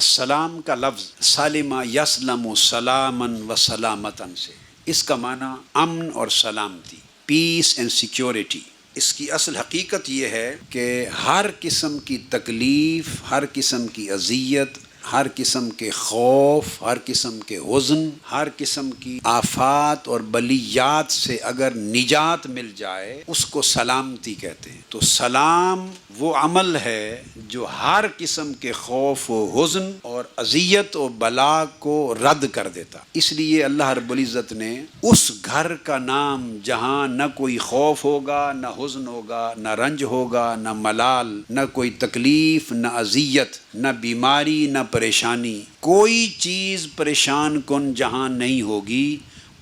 السلام کا لفظ سالما یسلم سلامن و سلامتن سے، اس کا معنی امن اور سلامتی، پیس اینڈ سیکیورٹی۔ اس کی اصل حقیقت یہ ہے کہ ہر قسم کی تکلیف، ہر قسم کی اذیت، ہر قسم کے خوف، ہر قسم کے حزن، ہر قسم کی آفات اور بلیات سے اگر نجات مل جائے اس کو سلامتی کہتے ہیں۔ تو سلام وہ عمل ہے جو ہر قسم کے خوف و حزن اور اذیت و بلا کو رد کر دیتا۔ اس لیے اللہ رب العزت نے اس گھر کا نام جہاں نہ کوئی خوف ہوگا، نہ حزن ہوگا، نہ رنج ہوگا، نہ ملال، نہ کوئی تکلیف، نہ اذیت، نہ بیماری، نہ پریشانی، کوئی چیز پریشان کن جہاں نہیں ہوگی،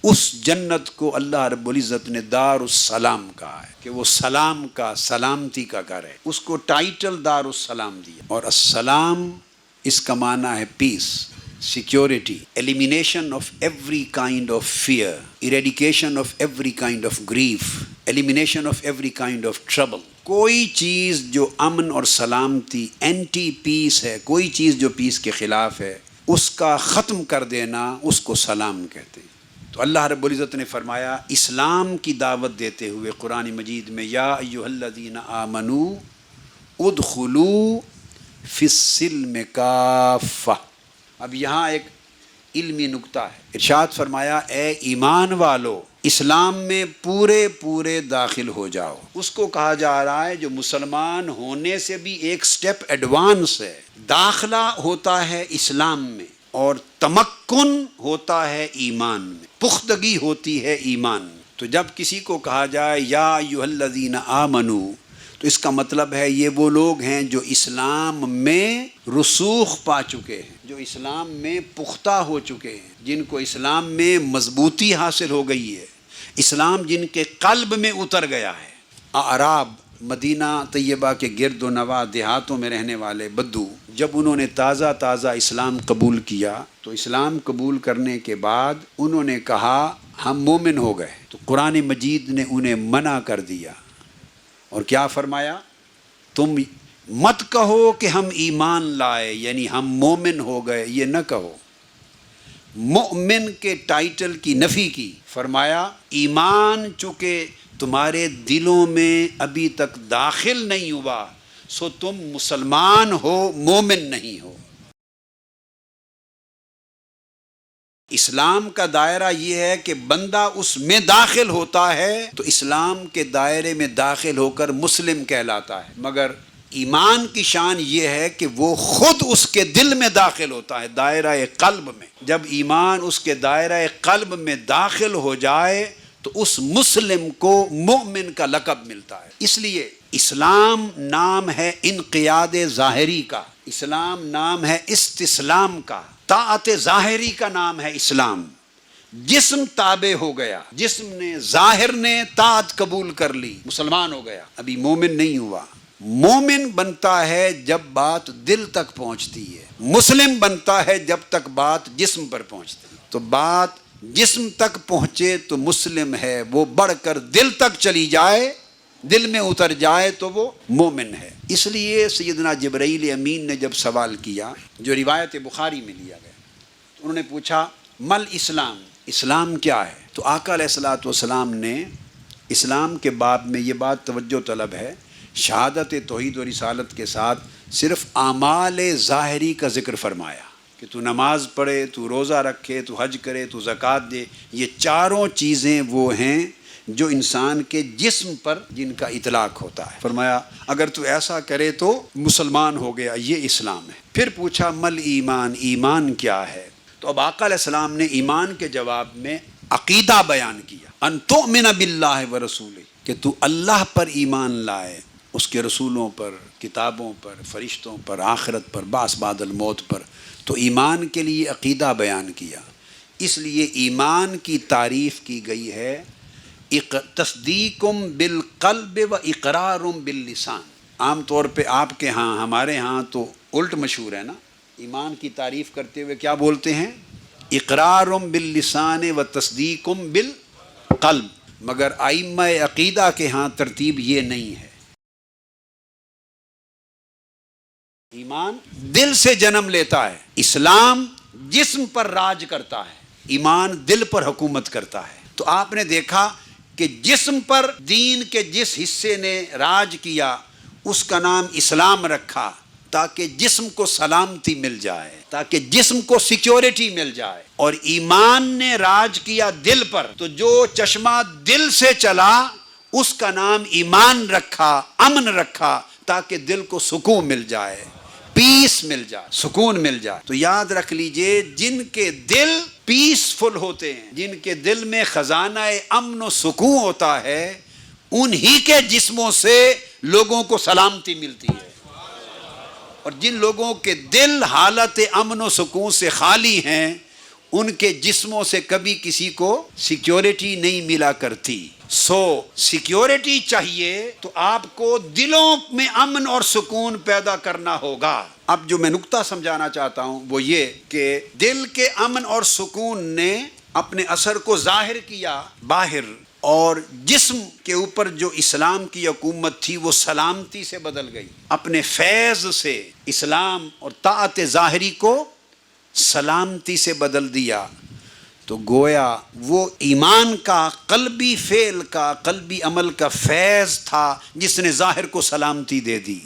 اس جنت کو اللہ رب العزت نے دار السلام کہا ہے کہ وہ سلام کا، سلامتی کا گھر ہے۔ اس کو ٹائٹل دار السلام دیا۔ اور السلام اس کا معنی ہے peace, security, elimination of every kind of fear, eradication of every kind of grief, elimination of every kind of trouble. کوئی چیز جو امن اور سلامتی، اینٹی پیس ہے، کوئی چیز جو پیس کے خلاف ہے، اس کا ختم کر دینا، اس کو سلام کہتے ہیں۔ تو اللہ رب العزت نے فرمایا اسلام کی دعوت دیتے ہوئے قرآن مجید میں، یا ایھا الذین آمنوا ادخلوا فی السلم کافہ۔ اب یہاں ایک علمی نکتہ ہے۔ ارشاد فرمایا اے ایمان والو، اسلام میں پورے داخل ہو جاؤ۔ اس کو کہا جا رہا ہے جو مسلمان ہونے سے بھی ایک سٹیپ ایڈوانس ہے۔ داخلہ ہوتا ہے اسلام میں اور تمکن ہوتا ہے ایمان میں، پختگی ہوتی ہے ایمان میں۔ تو جب کسی کو کہا جائے یا ایھا الذین آمنوا، تو اس کا مطلب ہے یہ وہ لوگ ہیں جو اسلام میں رسوخ پا چکے ہیں، جو اسلام میں پختہ ہو چکے ہیں، جن کو اسلام میں مضبوطی حاصل ہو گئی ہے، اسلام جن کے قلب میں اتر گیا ہے۔ اعراب، مدینہ طیبہ کے گرد و نواح دیہاتوں میں رہنے والے بدو، جب انہوں نے تازہ اسلام قبول کیا تو اسلام قبول کرنے کے بعد انہوں نے کہا ہم مومن ہو گئے، تو قرآن مجید نے انہیں منع کر دیا اور کیا فرمایا؟ تم مت کہو کہ ہم ایمان لائے، یعنی ہم مومن ہو گئے، یہ نہ کہو۔ مؤمن کے ٹائٹل کی نفی کی، فرمایا ایمان چونکہ تمہارے دلوں میں ابھی تک داخل نہیں ہوا سو تم مسلمان ہو، مومن نہیں ہو۔ اسلام کا دائرہ یہ ہے کہ بندہ اس میں داخل ہوتا ہے تو اسلام کے دائرے میں داخل ہو کر مسلم کہلاتا ہے، مگر ایمان کی شان یہ ہے کہ وہ خود اس کے دل میں داخل ہوتا ہے، دائرہ قلب میں۔ جب ایمان اس کے دائرہ قلب میں داخل ہو جائے تو اس مسلم کو مومن کا لقب ملتا ہے۔ اس لیے اسلام نام ہے انقیاد ظاہری کا، اسلام نام ہے استسلام کا، طاعت ظاہری کا نام ہے اسلام۔ جسم تابع ہو گیا، جسم نے، ظاہر نے طاعت قبول کر لی، مسلمان ہو گیا، ابھی مومن نہیں ہوا۔ مومن بنتا ہے جب بات دل تک پہنچتی ہے، مسلم بنتا ہے جب تک بات جسم پر پہنچتی ہے۔ تو بات جسم تک پہنچے تو مسلم ہے، وہ بڑھ کر دل تک چلی جائے، دل میں اتر جائے تو وہ مومن ہے۔ اس لیے سیدنا جبرائیل امین نے جب سوال کیا، جو روایت بخاری میں لیا گیا، انہوں نے پوچھا مل اسلام، اسلام کیا ہے؟ تو آقا علیہ الصلوۃ والسلام نے اسلام کے باب میں یہ بات توجہ طلب ہے، شہادت توحید و رسالت کے ساتھ صرف اعمال ظاہری کا ذکر فرمایا کہ تو نماز پڑھے، تو روزہ رکھے، تو حج کرے، تو زکوٰۃ دے، یہ چاروں چیزیں وہ ہیں جو انسان کے جسم پر جن کا اطلاق ہوتا ہے۔ فرمایا اگر تو ایسا کرے تو مسلمان ہو گیا، یہ اسلام ہے۔ پھر پوچھا مل ایمان، ایمان کیا ہے؟ تو اب آقا علیہ السلام نے ایمان کے جواب میں عقیدہ بیان کیا، ان تؤمن باللہ ورسولہ، کہ تو اللہ پر ایمان لائے، اس کے رسولوں پر، کتابوں پر، فرشتوں پر، آخرت پر، بعث بعد الموت پر۔ تو ایمان کے لیے عقیدہ بیان کیا۔ اس لیے ایمان کی تعریف کی گئی ہے تصدیقم بالقلب و اقرارم باللسان۔ عام طور پہ آپ کے ہاں، ہمارے ہاں تو الٹ مشہور ہے نا، ایمان کی تعریف کرتے ہوئے کیا بولتے ہیں؟ اقرارم باللسان و تصدیقم بالقلب، مگر ائمہ عقیدہ کے ہاں ترتیب یہ نہیں ہے۔ ایمان دل سے جنم لیتا ہے، اسلام جسم پر راج کرتا ہے، ایمان دل پر حکومت کرتا ہے۔ تو آپ نے دیکھا کہ جسم پر دین کے جس حصے نے راج کیا اس کا نام اسلام رکھا، تاکہ جسم کو سلامتی مل جائے، تاکہ جسم کو سیکیورٹی مل جائے۔ اور ایمان نے راج کیا دل پر، تو جو چشمہ دل سے چلا اس کا نام ایمان رکھا، امن رکھا، تاکہ دل کو سکون مل جائے، پیس مل جائے، سکون مل جائے۔ تو یاد رکھ لیجئے، جن کے دل پیسفل ہوتے ہیں، جن کے دل میں خزانہ امن و سکون ہوتا ہے، انہی کے جسموں سے لوگوں کو سلامتی ملتی ہے۔ اور جن لوگوں کے دل حالت امن و سکون سے خالی ہیں، ان کے جسموں سے کبھی کسی کو سیکیورٹی نہیں ملا کرتی۔ سیکیورٹی چاہیے تو آپ کو دلوں میں امن اور سکون پیدا کرنا ہوگا۔ اب جو میں نقطہ سمجھانا چاہتا ہوں وہ یہ کہ دل کے امن اور سکون نے اپنے اثر کو ظاہر کیا باہر، اور جسم کے اوپر جو اسلام کی حکومت تھی وہ سلامتی سے بدل گئی، اپنے فیض سے اسلام اور طاعت ظاہری کو سلامتی سے بدل دیا۔ تو گویا وہ ایمان کا، قلبی فعل کا، قلبی عمل کا فیض تھا جس نے ظاہر کو سلامتی دے دی۔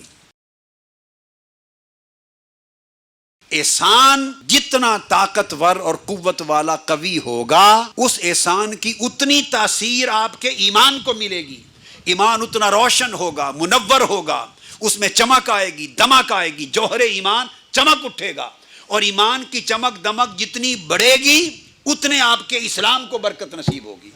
احسان جتنا طاقتور اور قوت والا قوی ہوگا، اس احسان کی اتنی تاثیر آپ کے ایمان کو ملے گی۔ ایمان اتنا روشن ہوگا، منور ہوگا، اس میں چمک آئے گی، دمک آئے گی، جوہر ایمان چمک اٹھے گا۔ اور ایمان کی چمک دمک جتنی بڑھے گی اتنے آپ کے اسلام کو برکت نصیب ہوگی۔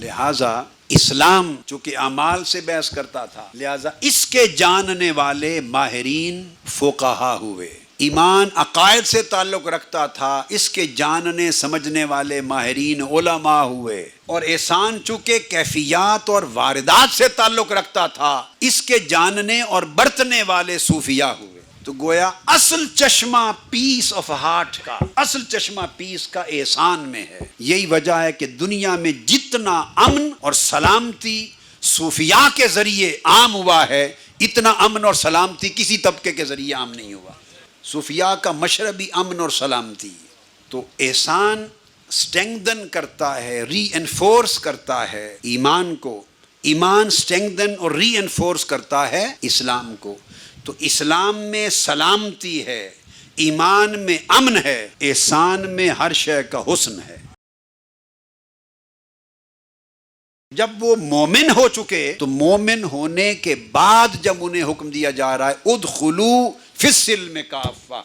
لہٰذا اسلام چونکہ اعمال سے بحث کرتا تھا، لہٰذا اس کے جاننے والے ماہرین فقہا ہوئے۔ ایمان عقائد سے تعلق رکھتا تھا، اس کے جاننے سمجھنے والے ماہرین علماء ہوئے۔ اور احسان چونکہ کیفیات اور واردات سے تعلق رکھتا تھا، اس کے جاننے اور برتنے والے صوفیاء ہوئے۔ تو گویا اصل چشمہ پیس آف ہارٹ کا، اصل چشمہ پیس کا احسان میں ہے۔ یہی وجہ ہے کہ دنیا میں جتنا امن اور سلامتی صوفیاء کے ذریعے عام ہوا ہے، اتنا امن اور سلامتی کسی طبقے کے ذریعے عام نہیں ہوا۔ صوفیاء کا مشربی امن اور سلامتی۔ تو احسان سٹرینگدن کرتا ہے، ری انفورس کرتا ہے ایمان کو، ایمان سٹرینگدن اور ری انفورس کرتا ہے اسلام کو۔ تو اسلام میں سلامتی ہے، ایمان میں امن ہے، احسان میں ہر شے کا حسن ہے۔ جب وہ مومن ہو چکے تو مومن ہونے کے بعد جب انہیں حکم دیا جا رہا ہے ادخلوا فی السلم کافہ،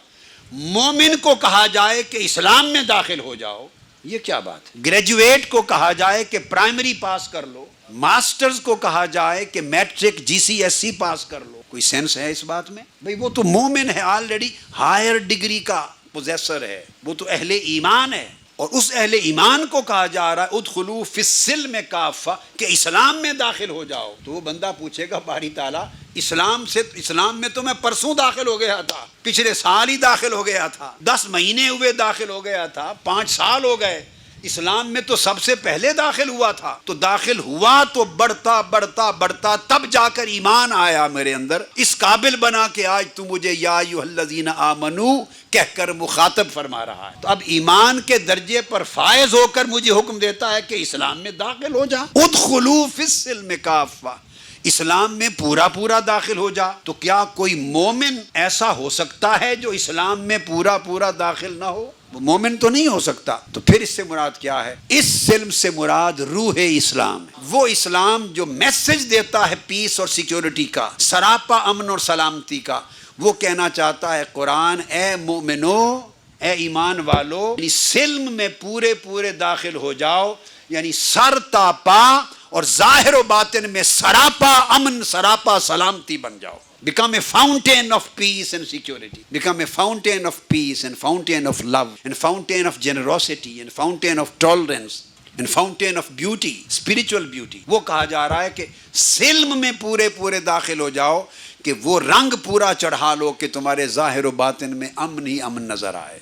مومن کو کہا جائے کہ اسلام میں داخل ہو جاؤ، یہ کیا بات ہے؟ گریجویٹ کو کہا جائے کہ پرائمری پاس کر لو، ماسٹرز کو کہا جائے کہ میٹرک GCSE پاس کر لو، کوئی سینس ہے اس بات میں؟ بھئی وہ تو مومن ہے، آلریڈی ہائر ڈگری کا پوزیسر ہے، وہ تو اہل ایمان ہے۔ اور اس اہل ایمان کو کہا جا رہا ہے ادخلوا فی السلم کافہ، کہ اسلام میں داخل ہو جاؤ۔ تو وہ بندہ پوچھے گا باری تعالیٰ اسلام میں تو میں پرسوں داخل ہو گیا تھا، پچھلے سال ہی داخل ہو گیا تھا، 10 مہینے ہوئے داخل ہو گیا تھا، 5 سال ہو گئے، اسلام میں تو سب سے پہلے داخل ہوا تھا۔ تو داخل ہوا تو بڑھتا بڑھتا بڑھتا تب جا کر ایمان آیا میرے اندر، اس قابل بنا کہ آج تو مجھے یا ایھا الذین آمنو کہہ کر مخاطب فرما رہا ہے۔ تو اب ایمان کے درجے پر فائز ہو کر مجھے حکم دیتا ہے کہ اسلام میں داخل ہو جا، ادخلوا فی السلم کافہ، اسلام میں پورا پورا داخل ہو جا۔ تو کیا کوئی مومن ایسا ہو سکتا ہے جو اسلام میں پورا پورا داخل نہ ہو؟ وہ مومن تو نہیں ہو سکتا۔ تو پھر اس سے مراد کیا ہے؟ اس سلم سے مراد روح اسلام ہے، وہ اسلام جو میسج دیتا ہے پیس اور سیکیورٹی کا، سراپا امن اور سلامتی کا۔ وہ کہنا چاہتا ہے قرآن، اے مومنو، اے ایمان والو، یعنی سلم میں پورے پورے داخل ہو جاؤ، یعنی سر تا پا اور ظاہر و باطن میں سراپا امن، سراپا سلامتی بن جاؤ۔ Become a fountain of peace and security. Become a fountain of peace and fountain of love and fountain of generosity and fountain of tolerance and fountain of beauty, spiritual beauty. وہ کہا جا رہا ہے کہ سلم میں پورے پورے داخل ہو جاؤ کہ وہ رنگ پورا چڑھا لو کہ تمہارے ظاہر و باطن میں امن ہی امن نظر آئے۔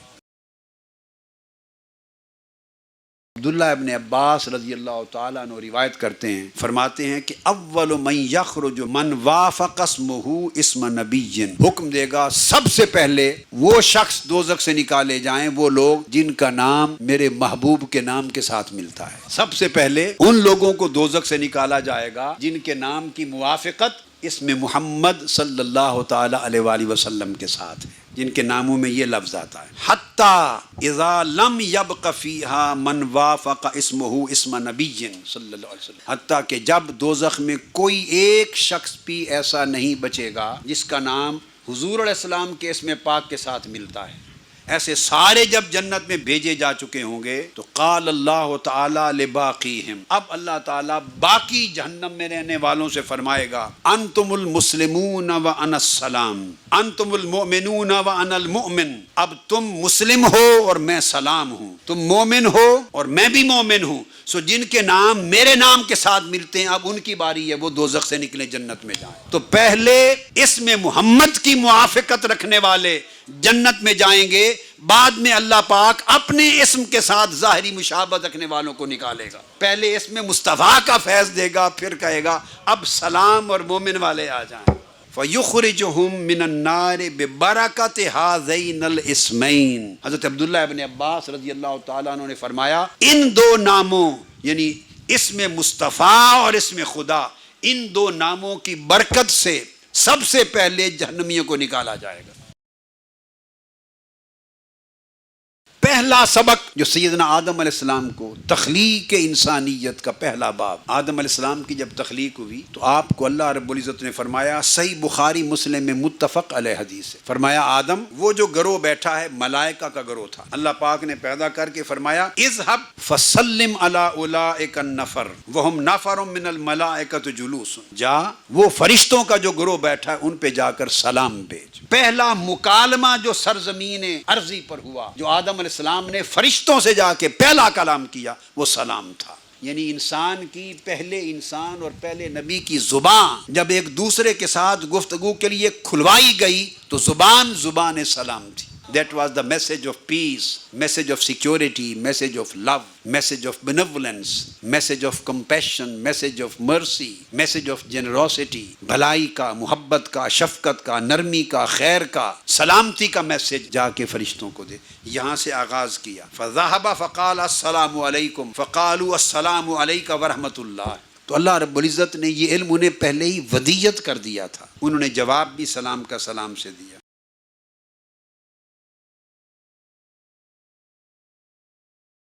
عبداللہ ابن عباس رضی اللہ تعالیٰ عنہ روایت کرتے ہیں، فرماتے ہیں کہ اول من یخرج من وافق اسمہ اسم نبی، حکم دے گا سب سے پہلے وہ شخص دوزخ سے نکالے جائیں وہ لوگ جن کا نام میرے محبوب کے نام کے ساتھ ملتا ہے۔ سب سے پہلے ان لوگوں کو دوزخ سے نکالا جائے گا جن کے نام کی موافقت اسم محمد صلی اللہ تعالی علیہ وآلہ وسلم کے ساتھ ہے، جن کے ناموں میں یہ لفظ آتا ہے۔ حتی اذا لم یبق فیہا من وافق اسمہ اسم نبی صلی اللہ علیہ وسلم، حتیٰ کہ جب دوزخ میں کوئی ایک شخص بھی ایسا نہیں بچے گا جس کا نام حضور علیہ السلام کے اسم پاک کے ساتھ ملتا ہے، ایسے سارے جب جنت میں بھیجے جا چکے ہوں گے تو قال اللہ تعالی لباقیہم، اب اللہ تعالیٰ باقی جہنم میں رہنے والوں سے فرمائے گا انتم المسلمون وانا السلام، انتم المؤمنون وانا المؤمن، اب تم مسلم ہو اور میں سلام ہوں، تم مومن ہو اور میں بھی مومن ہوں، سو جن کے نام میرے نام کے ساتھ ملتے ہیں اب ان کی باری ہے وہ دوزخ سے نکلے جنت میں جائیں۔ تو پہلے اسم محمد کی موافقت رکھنے والے جنت میں جائیں گے، بعد میں اللہ پاک اپنے اسم کے ساتھ ظاہری مشابہت رکھنے والوں کو نکالے گا۔ پہلے اسم مصطفیٰ کا فیض دے گا، پھر کہے گا اب سلام اور مومن والے آ جائیں۔ فَيُخْرِجُهُم مِّنَ النَّارِ بِبَرَكَةِ هَذَيْنِ الْإِسْمَيْنِ، حضرت عبداللہ ابن عباس رضی اللہ تعالیٰ عنہ نے فرمایا ان دو ناموں یعنی اسم مصطفیٰ اور اسم خدا، ان دو ناموں کی برکت سے سب سے پہلے جہنمیوں کو نکالا جائے گا۔ پہلا سبق جو سیدنا آدم علیہ السلام کو تخلیق انسانیت کا پہلا باب، آدم علیہ السلام کی جب تخلیق ہوئی تو آپ کو اللہ رب العزت نے فرمایا، صحیح بخاری مسلم میں متفق علیہ حدیث ہے، فرمایا آدم وہ جو گروہ بیٹھا ہے ملائکہ کا گروہ تھا، اللہ پاک نے پیدا کر کے فرمایا اذهب فسلم علی اولئک النفر وهم نفر من الملائکۃ جلوس، جا وہ فرشتوں کا جو گروہ بیٹھا ہے ان پہ جا کر سلام بھیج۔ پہلا مکالمہ جو سرزمین ارضی پر ہوا، جو آدم علیہ السلام نے فرشتوں سے جا کے پہلا کلام کیا وہ سلام تھا۔ یعنی انسان کی پہلے انسان اور پہلے نبی کی زبان جب ایک دوسرے کے ساتھ گفتگو کے لیے کھلوائی گئی تو زبان سلام تھی۔ That was the message of peace, message of security, message of love, message of benevolence, message of compassion, message of mercy, message of generosity، بھلائی کا، محبت کا، شفقت کا، نرمی کا، خیر کا، سلامتی کا میسج جا کے فرشتوں کو دے۔ یہاں سے آغاز کیا، فَذَهَبَ فَقَالَ السَّلَامُ عَلَيْكُمْ فَقَالُوا السَّلَامُ عَلَيْكَ وَرَحْمَةُ اللَّهِ، تو اللہ رب العزت نے یہ علم انہیں پہلے ہی ودیت کر دیا تھا، انہوں نے جواب بھی سلام کا سلام سے دیا۔